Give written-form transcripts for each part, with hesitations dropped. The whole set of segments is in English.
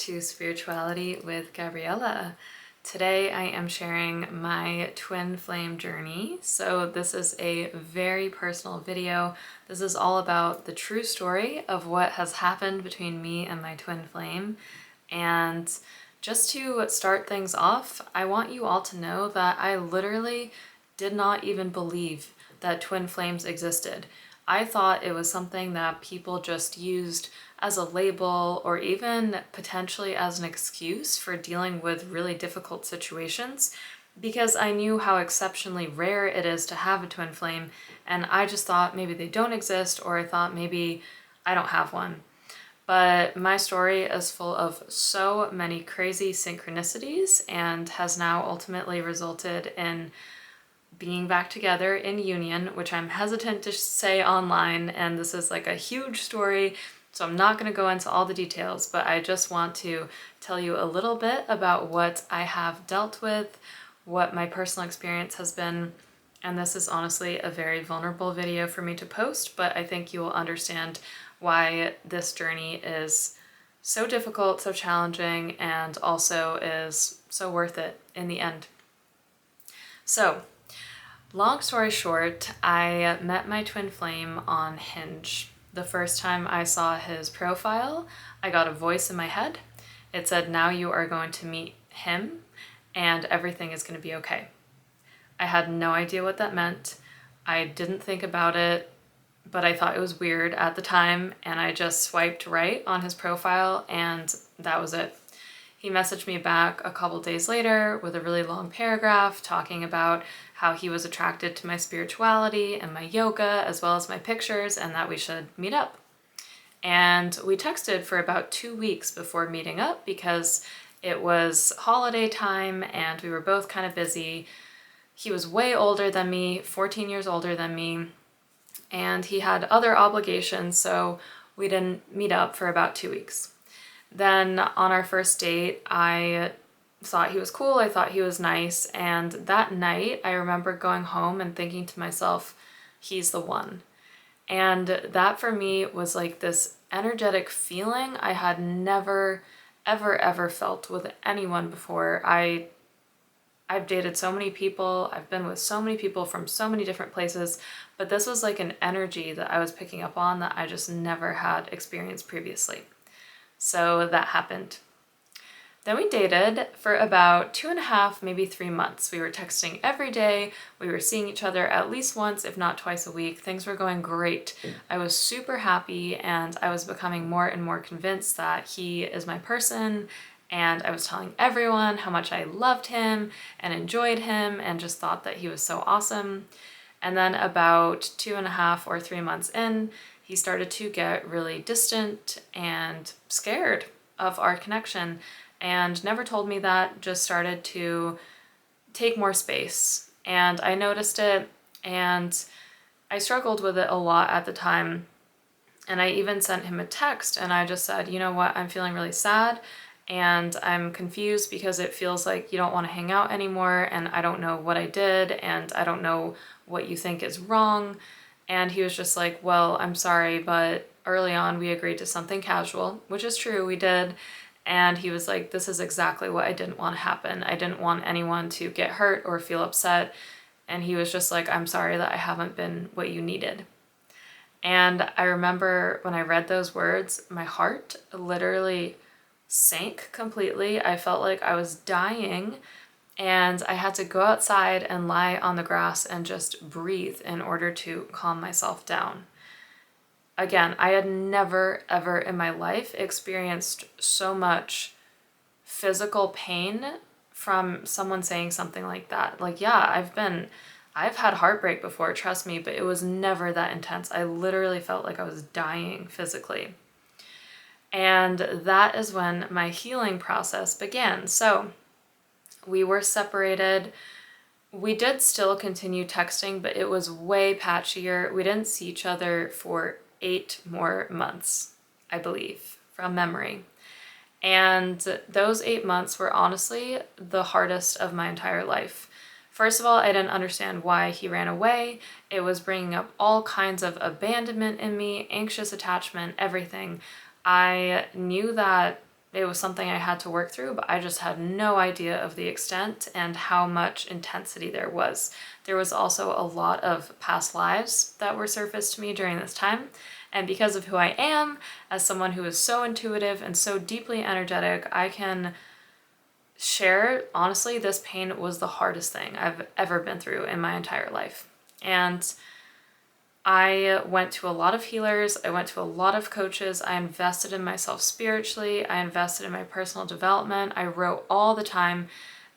to Spirituality with Gabriella. Today I am sharing my twin flame journey. So this is a very personal video. This is all about the true story of what has happened between me and my twin flame. And just to start things off, I want you all to know that I literally did not even believe that twin flames existed. I thought it was something that people just used as a label or even potentially as an excuse for dealing with really difficult situations, because I knew how exceptionally rare it is to have a twin flame, and I just thought maybe they don't exist, or I thought maybe I don't have one. But my story is full of so many crazy synchronicities and has now ultimately resulted in being back together in union, which I'm hesitant to say online, and this is like a huge story, so I'm not going to go into all the details, but I just want to tell you a little bit about what I have dealt with, what my personal experience has been, and this is honestly a very vulnerable video for me to post, but I think you will understand why this journey is so difficult, so challenging, and also is so worth it in the end. So, long story short, I met my twin flame on Hinge. The first time I saw his profile, I got a voice in my head. It said, "Now you are going to meet him and everything is going to be okay." I had no idea what that meant. I didn't think about it, but I thought it was weird at the time, and I just swiped right on his profile and that was it. He messaged me back a couple days later with a really long paragraph talking about how he was attracted to my spirituality and my yoga as well as my pictures, and that we should meet up. And we texted for about 2 weeks before meeting up because it was holiday time and we were both kind of busy. He was way older than me, 14 years older than me, and he had other obligations, so we didn't meet up for about 2 weeks. Then on our first date, I thought he was cool, I thought he was nice, and that night I remember going home and thinking to myself, he's the one. And that for me was like this energetic feeling I had never, ever felt with anyone before. I've dated so many people, I've been with so many people from so many different places, but this was like an energy that I was picking up on that I just never had experienced previously. So that happened. Then we dated for about 2.5, maybe 3 months. We were texting every day. We were seeing each other at least once, if not twice a week. Things were going great. I was super happy and I was becoming more and more convinced that he is my person. And I was telling everyone how much I loved him and enjoyed him and just thought that he was so awesome. And then about 2.5 or 3 months in, he started to get really distant and scared of our connection and never told me that, just started to take more space. And I noticed it and I struggled with it a lot at the time. And I even sent him a text and I just said, you know what, I'm feeling really sad and I'm confused because it feels like you don't want to hang out anymore and I don't know what I did and I don't know what you think is wrong. And he was just like, well, I'm sorry, but early on we agreed to something casual, which is true, we did. And he was like, this is exactly what I didn't want to happen. I didn't want anyone to get hurt or feel upset. And he was just like, I'm sorry that I haven't been what you needed. And I remember when I read those words, my heart literally sank completely. I felt like I was dying. And I had to go outside and lie on the grass and just breathe in order to calm myself down. Again, I had never, ever in my life experienced so much physical pain from someone saying something like that. Like, yeah, I've had heartbreak before, trust me, but it was never that intense. I literally felt like I was dying physically. And that is when my healing process began. So we were separated. We did still continue texting, but it was way patchier. We didn't see each other for 8 more months, I believe, from memory. And those 8 months were honestly the hardest of my entire life. First of all, I didn't understand why he ran away. It was bringing up all kinds of abandonment in me, anxious attachment, everything. I knew that it was something I had to work through, but I just had no idea of the extent and how much intensity there was. There was also a lot of past lives that were surfaced to me during this time. And because of who I am, as someone who is so intuitive and so deeply energetic, I can share, honestly, this pain was the hardest thing I've ever been through in my entire life. And I went to a lot of healers, I went to a lot of coaches, I invested in myself spiritually, I invested in my personal development, I wrote all the time,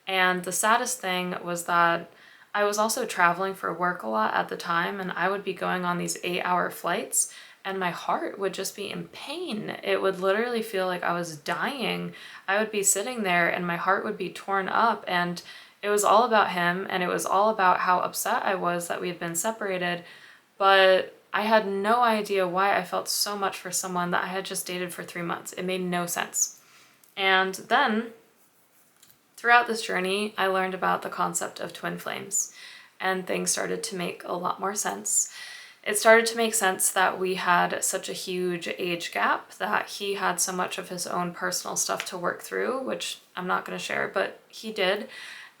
and the saddest thing was that I was also traveling for work a lot at the time, and I would be going on these 8-hour flights, and my heart would just be in pain. It would literally feel like I was dying. I would be sitting there and my heart would be torn up, and it was all about him, and it was all about how upset I was that we had been separated. But I had no idea why I felt so much for someone that I had just dated for 3 months. It made no sense. And then throughout this journey, I learned about the concept of twin flames, and things started to make a lot more sense. It started to make sense that we had such a huge age gap, that he had so much of his own personal stuff to work through, which I'm not going to share, but he did.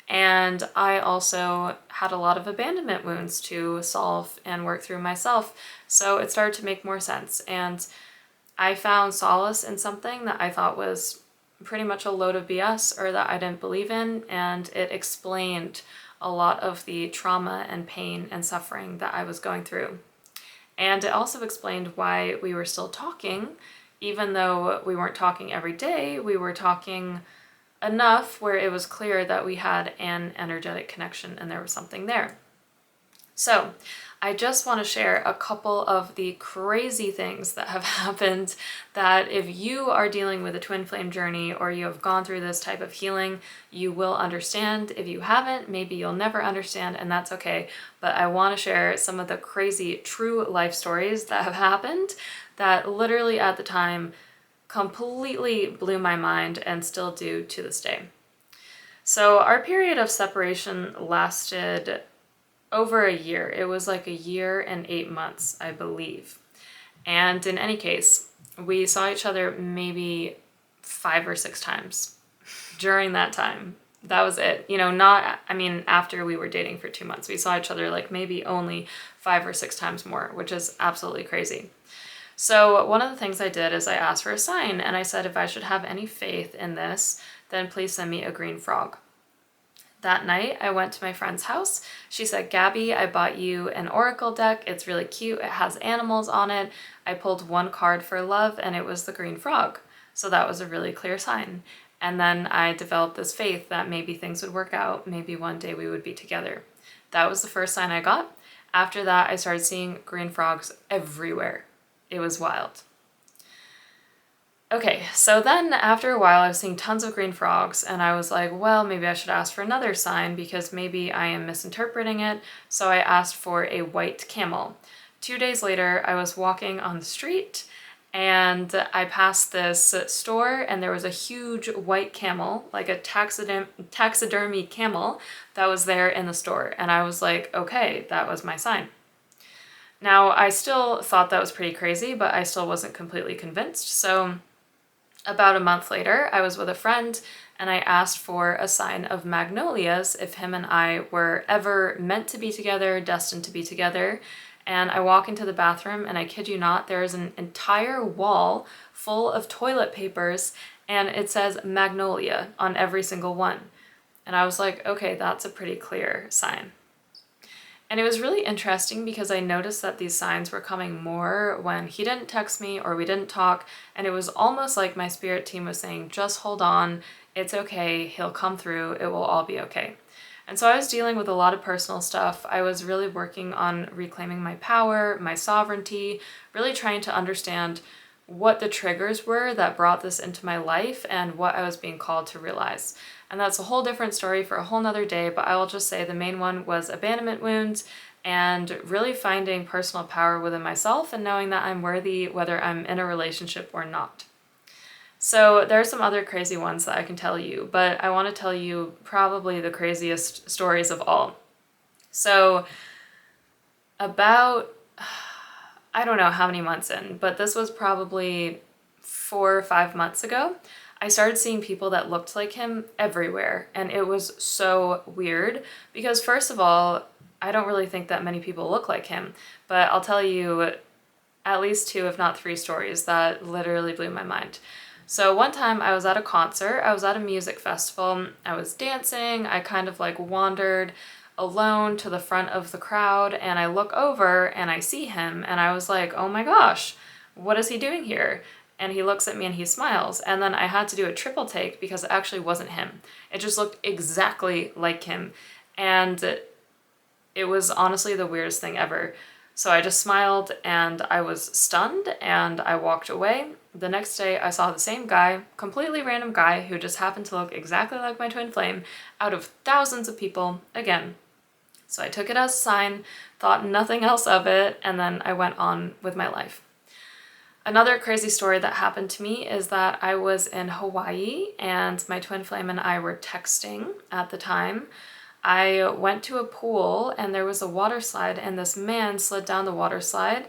And I also had a lot of abandonment wounds to solve and work through myself. So it started to make more sense. And I found solace in something that I thought was pretty much a load of BS, or that I didn't believe in. And it explained a lot of the trauma and pain and suffering that I was going through. And it also explained why we were still talking, even though we weren't talking every day. We were talking enough where it was clear that we had an energetic connection and there was something there. So I just want to share a couple of the crazy things that have happened, that if you are dealing with a twin flame journey or you have gone through this type of healing, you will understand. If you haven't, maybe you'll never understand, and that's okay. But I want to share some of the crazy true life stories that have happened that literally at the time completely blew my mind and still do to this day. So our period of separation lasted over a year. It was like 1 year and 8 months, I believe. And in any case, we saw each other maybe 5 or 6 times during that time. That was it. After we were dating for 2 months, we saw each other like maybe only 5 or 6 times more, which is absolutely crazy. So one of the things I did is I asked for a sign, and I said if I should have any faith in this, then please send me a green frog. That night, I went to my friend's house. She said, "Gabby, I bought you an oracle deck. It's really cute. It has animals on it." I pulled one card for love, and it was the green frog. So that was a really clear sign. And then I developed this faith that maybe things would work out. Maybe one day we would be together. That was the first sign I got. After that, I started seeing green frogs everywhere. It was wild. Okay, so then after a while I was seeing tons of green frogs, and I was like, well, maybe I should ask for another sign because maybe I am misinterpreting it. So I asked for a white camel. 2 days later, I was walking on the street and I passed this store, and there was a huge white camel, like a taxidermy camel that was there in the store. And I was like, okay, that was my sign. Now, I still thought that was pretty crazy, but I still wasn't completely convinced. So about a month later, I was with a friend and I asked for a sign of magnolias if him and I were ever meant to be together, destined to be together. And I walk into the bathroom, and I kid you not, there is an entire wall full of toilet papers, and it says magnolia on every single one. And I was like, okay, that's a pretty clear sign. And it was really interesting because I noticed that these signs were coming more when he didn't text me or we didn't talk, and it was almost like my spirit team was saying, just hold on, it's okay, he'll come through, it will all be okay. And so I was dealing with a lot of personal stuff. I was really working on reclaiming my power, my sovereignty, really trying to understand what the triggers were that brought this into my life and what I was being called to realize. And that's a whole different story for a whole nother day, but I will just say the main one was abandonment wounds and really finding personal power within myself and knowing that I'm worthy whether I'm in a relationship or not. So there are some other crazy ones that I can tell you, but I want to tell you probably the craziest stories of all. So about, I don't know how many months in, but this was probably 4 or 5 months ago, I started seeing people that looked like him everywhere, and it was so weird because, first of all, I don't really think that many people look like him, but I'll tell you at least 2, if not 3 stories that literally blew my mind. So one time I was at a concert, I was at a music festival, I was dancing, I kind of like wandered alone to the front of the crowd, and I look over and I see him, and I was like, oh my gosh, what is he doing here? And he looks at me and he smiles, and then I had to do a triple take because it actually wasn't him. It just looked exactly like him, and it was honestly the weirdest thing ever. So I just smiled and I was stunned and I walked away. The next day I saw the same guy, completely random guy who just happened to look exactly like my twin flame out of thousands of people again. So I took it as a sign, thought nothing else of it, and then I went on with my life. Another crazy story that happened to me is that I was in Hawaii and my twin flame and I were texting at the time. I went to a pool and there was a water slide, and this man slid down the water slide.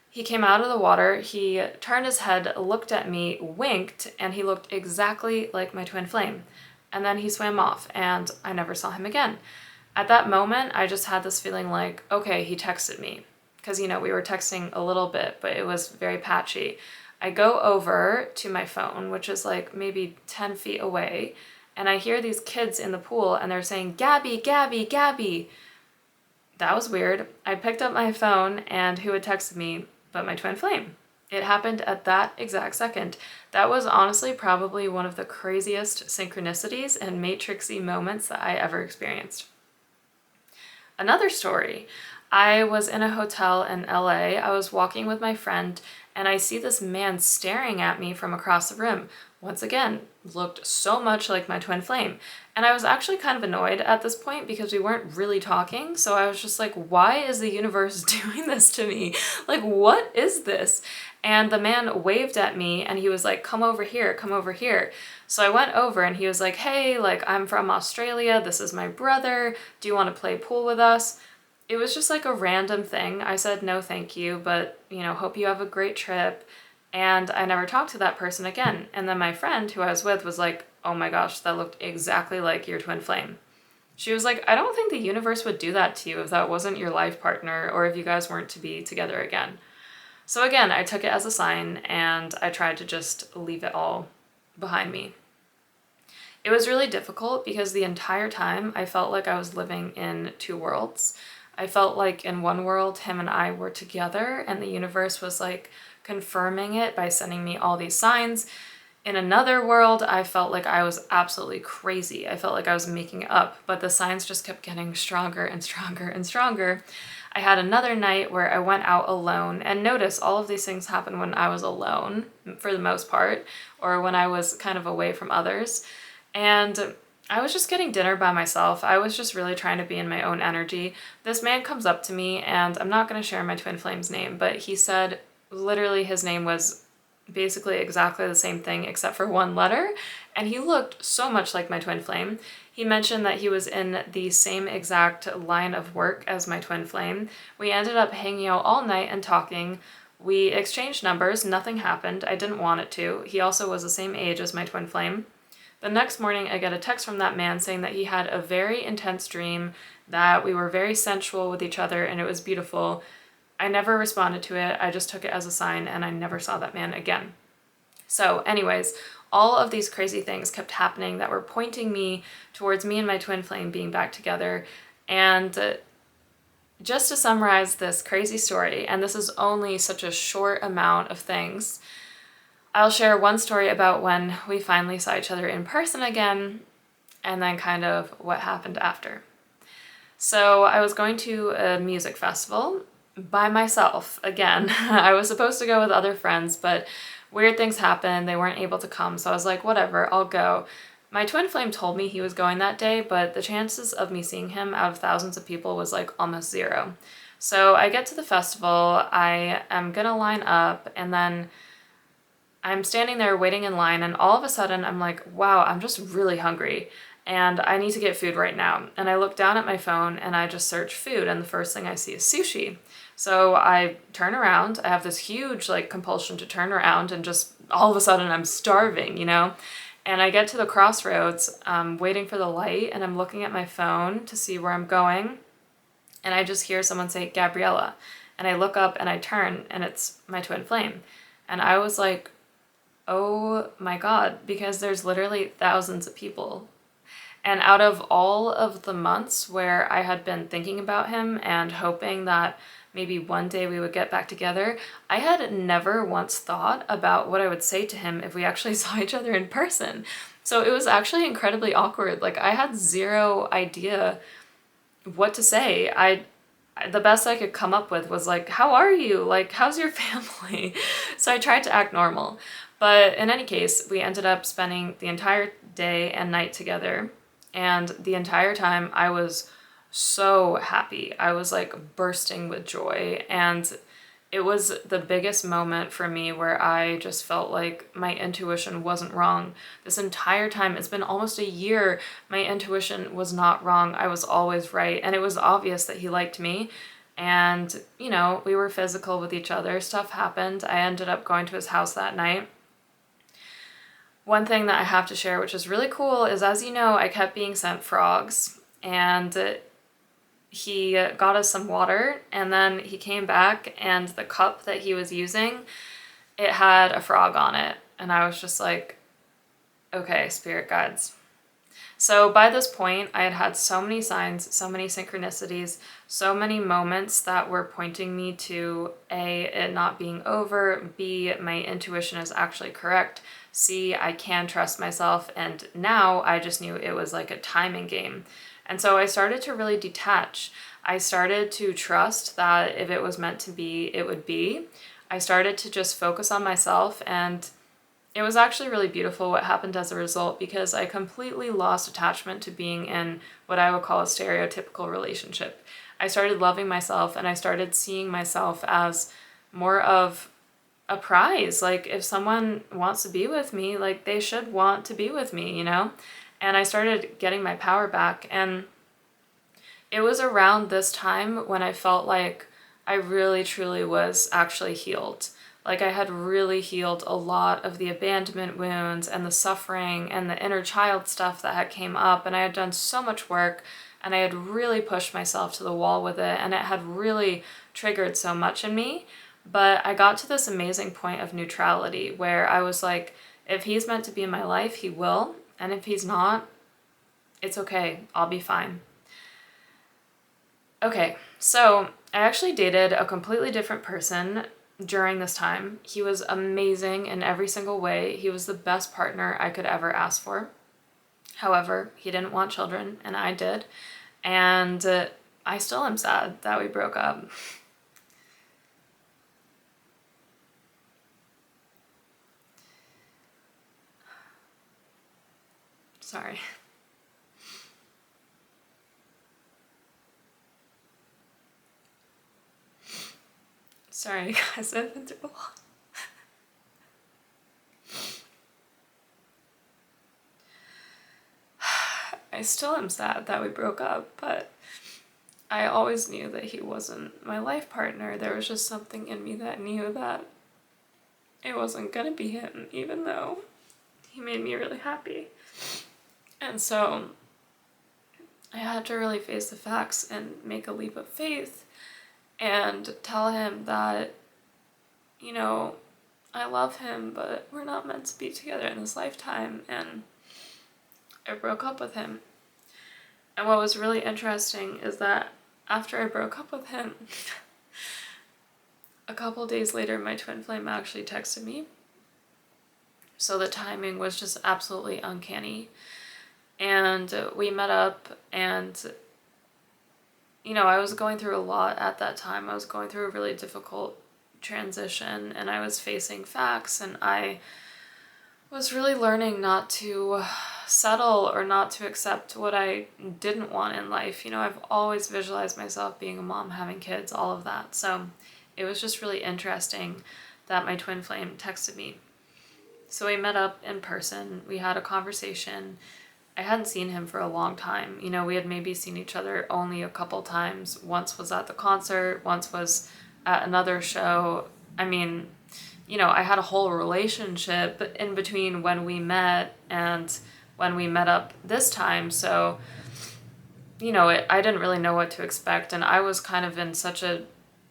He came out of the water, he turned his head, looked at me, winked, and he looked exactly like my twin flame. And then he swam off and I never saw him again. At that moment, I just had this feeling like, okay, he texted me. Because, you know, we were texting a little bit, but it was very patchy. I go over to my phone, which is like maybe 10 feet away, and I hear these kids in the pool and they're saying, Gabby, Gabby, Gabby. That was weird. I picked up my phone and who had texted me but my twin flame. It happened at that exact second. That was honestly probably one of the craziest synchronicities and matrixy moments that I ever experienced. Another story. I was in a hotel in LA. I was walking with my friend and I see this man staring at me from across the room. Once again, looked so much like my twin flame. And I was actually kind of annoyed at this point because we weren't really talking. So I was just like, why is the universe doing this to me? Like, what is this? And the man waved at me and he was like, come over here, come over here. So I went over and he was like, hey, like, I'm from Australia. This is my brother. Do you want to play pool with us? It was just like a random thing. I said, no, thank you, but, you know, hope you have a great trip. And I never talked to that person again. And then my friend who I was with was like, oh my gosh, that looked exactly like your twin flame. She was like, I don't think the universe would do that to you if that wasn't your life partner or if you guys weren't to be together again. So again, I took it as a sign and I tried to just leave it all behind me. It was really difficult because the entire time I felt like I was living in 2 worlds. I felt like in one world, him and I were together and the universe was like confirming it by sending me all these signs. In another world, I felt like I was absolutely crazy. I felt like I was making it up, but the signs just kept getting stronger and stronger and stronger. I had another night where I went out alone, and notice all of these things happened when I was alone for the most part, or when I was kind of away from others. And I was just getting dinner by myself. I was just really trying to be in my own energy. This man comes up to me, and I'm not going to share my twin flame's name, but he said literally his name was basically exactly the same thing except for 1 letter, and he looked so much like my twin flame. He mentioned that he was in the same exact line of work as my twin flame. We ended up hanging out all night and talking. We exchanged numbers, nothing happened. I didn't want it to. He also was the same age as my twin flame. The next morning, I get a text from that man saying that he had a very intense dream, that we were very sensual with each other, and it was beautiful. I never responded to it. I just took it as a sign, and I never saw that man again. So anyways, all of these crazy things kept happening that were pointing me towards me and my twin flame being back together. And just to summarize this crazy story, and this is only such a short amount of things, I'll share one story about when we finally saw each other in person again, and then kind of what happened after. So I was going to a music festival by myself again. I was supposed to go with other friends, but weird things happened. They weren't able to come, so I was like, whatever, I'll go. My twin flame told me he was going that day, but the chances of me seeing him out of thousands of people was like almost 0. So I get to the festival, I am gonna line up, and then I'm standing there waiting in line, and all of a sudden I'm like, wow, I'm just really hungry and I need to get food right now. And I look down at my phone and I just search food, and the first thing I see is sushi. So I turn around. I have this huge like compulsion to turn around and just all of a sudden I'm starving, you know? And I get to the crossroads, waiting for the light, and I'm looking at my phone to see where I'm going. And I just hear someone say, Gabriella. And I look up and I turn, and it's my twin flame. And I was like, oh my God, because there's literally thousands of people. And out of all of the months where I had been thinking about him and hoping that maybe one day we would get back together, I had never once thought about what I would say to him if we actually saw each other in person. So it was actually incredibly awkward. Like, I had zero idea what to say. The best I could come up with was like, how are you? Like, how's your family? So I tried to act normal. But in any case, we ended up spending the entire day and night together. And the entire time I was so happy. I was like bursting with joy. And it was the biggest moment for me where I just felt like my intuition wasn't wrong. This entire time, it's been almost a year, my intuition was not wrong. I was always right. And it was obvious that he liked me. And, you know, we were physical with each other. Stuff happened. I ended up going to his house that night. One thing that I have to share, which is really cool, is, as you know, I kept being sent frogs. And he got us some water, and then he came back, and the cup that he was using, it had a frog on it. And I was just like, okay, spirit guides. So by this point, I had had so many signs, so many synchronicities, so many moments that were pointing me to A, it not being over, B, my intuition is actually correct, C, I can trust myself, and now I just knew it was like a timing game. And so I started to really detach. I started to trust that if it was meant to be, it would be. I started to just focus on myself, and it was actually really beautiful what happened as a result, because I completely lost attachment to being in what I would call a stereotypical relationship. I started loving myself, and I started seeing myself as more of a prize. Like, if someone wants to be with me, like, they should want to be with me, you know? And I started getting my power back. And it was around this time when I felt like I really, truly was actually healed. Like, I had really healed a lot of the abandonment wounds and the suffering and the inner child stuff that had came up. And I had done so much work, and I had really pushed myself to the wall with it. And it had really triggered so much in me. But I got to this amazing point of neutrality where I was like, if he's meant to be in my life, he will. And if he's not, it's okay. I'll be fine. Okay, so I actually dated a completely different person during this time. He was amazing in every single way. He was the best partner I could ever ask for. However, he didn't want children, and I did. And I still am sad that we broke up. Sorry. Sorry, guys, I've been through a lot. I still am sad that we broke up, but I always knew that he wasn't my life partner. There was just something in me that knew that it wasn't gonna be him, even though he made me really happy. And so I had to really face the facts and make a leap of faith and tell him that, you know, I love him, but we're not meant to be together in this lifetime. And I broke up with him. And what was really interesting is that after I broke up with him, a couple days later, my twin flame actually texted me. So the timing was just absolutely uncanny. And we met up, and, you know, I was going through a lot at that time. I was going through a really difficult transition, and I was facing facts, and I was really learning not to settle or not to accept what I didn't want in life. You know, I've always visualized myself being a mom, having kids, all of that. So it was just really interesting that my twin flame texted me. So we met up in person. We had a conversation. I hadn't seen him for a long time. You know, we had maybe seen each other only a couple times. Once was at the concert, once was at another show. I mean, you know, I had a whole relationship in between when we met and when we met up this time. So, you know, I didn't really know what to expect. And I was kind of in such a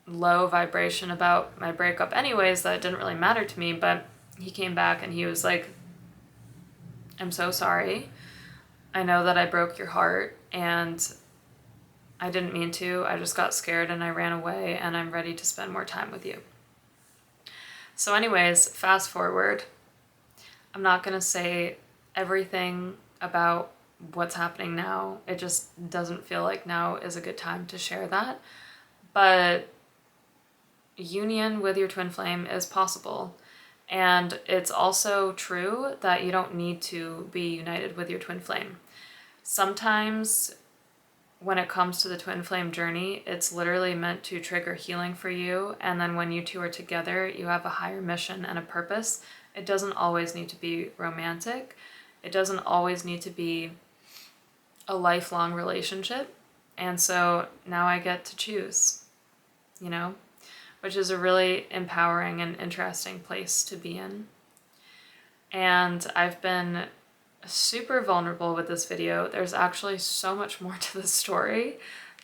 low vibration about my breakup anyways that it didn't really matter to me. But he came back and he was like, I'm so sorry. I know that I broke your heart and I didn't mean to. I just got scared and I ran away, and I'm ready to spend more time with you. So anyways, fast forward. I'm not going to say everything about what's happening now. It just doesn't feel like now is a good time to share that. But union with your twin flame is possible. And it's also true that you don't need to be united with your twin flame. Sometimes when it comes to the twin flame journey, it's literally meant to trigger healing for you. And then when you two are together, you have a higher mission and a purpose. It doesn't always need to be romantic. It doesn't always need to be a lifelong relationship. And so now I get to choose, you know, which is a really empowering and interesting place to be in. And I've been super vulnerable with this video. There's actually so much more to the story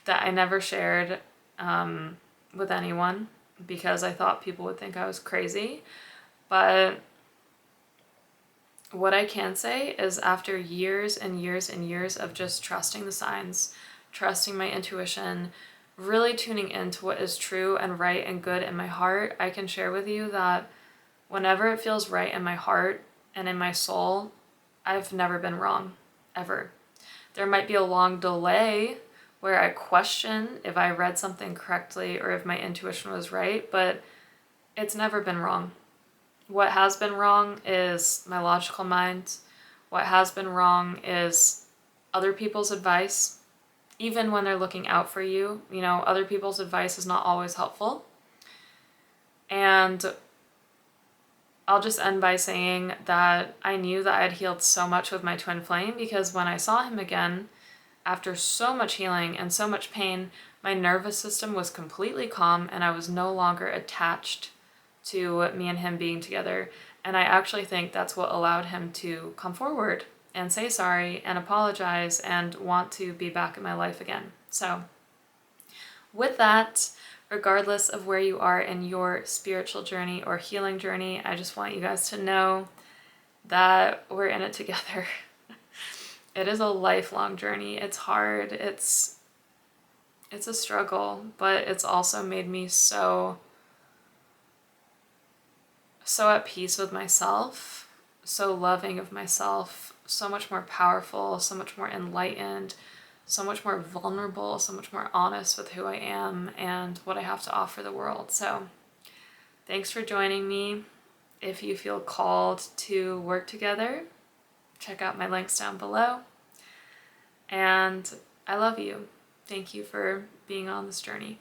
that I never shared with anyone because I thought people would think I was crazy. But what I can say is after years and years and years of just trusting the signs, trusting my intuition, really tuning into what is true and right and good in my heart, I can share with you that whenever it feels right in my heart and in my soul, I've never been wrong, ever. There might be a long delay where I question if I read something correctly or if my intuition was right, but it's never been wrong. What has been wrong is my logical mind. What has been wrong is other people's advice. Even when they're looking out for you, you know, other people's advice is not always helpful. And I'll just end by saying that I knew that I had healed so much with my twin flame because when I saw him again, after so much healing and so much pain, my nervous system was completely calm and I was no longer attached to me and him being together. And I actually think that's what allowed him to come forward and say sorry and apologize and want to be back in my life again. So with that, regardless of where you are in your spiritual journey or healing journey, I just want you guys to know that we're in it together. It is a lifelong journey. It's hard. It's a struggle, but it's also made me so at peace with myself, so loving of myself, so much more powerful, so much more enlightened, so much more vulnerable, so much more honest with who I am and what I have to offer the world. So thanks for joining me. If you feel called to work together, check out my links down below. And I love you. Thank you for being on this journey.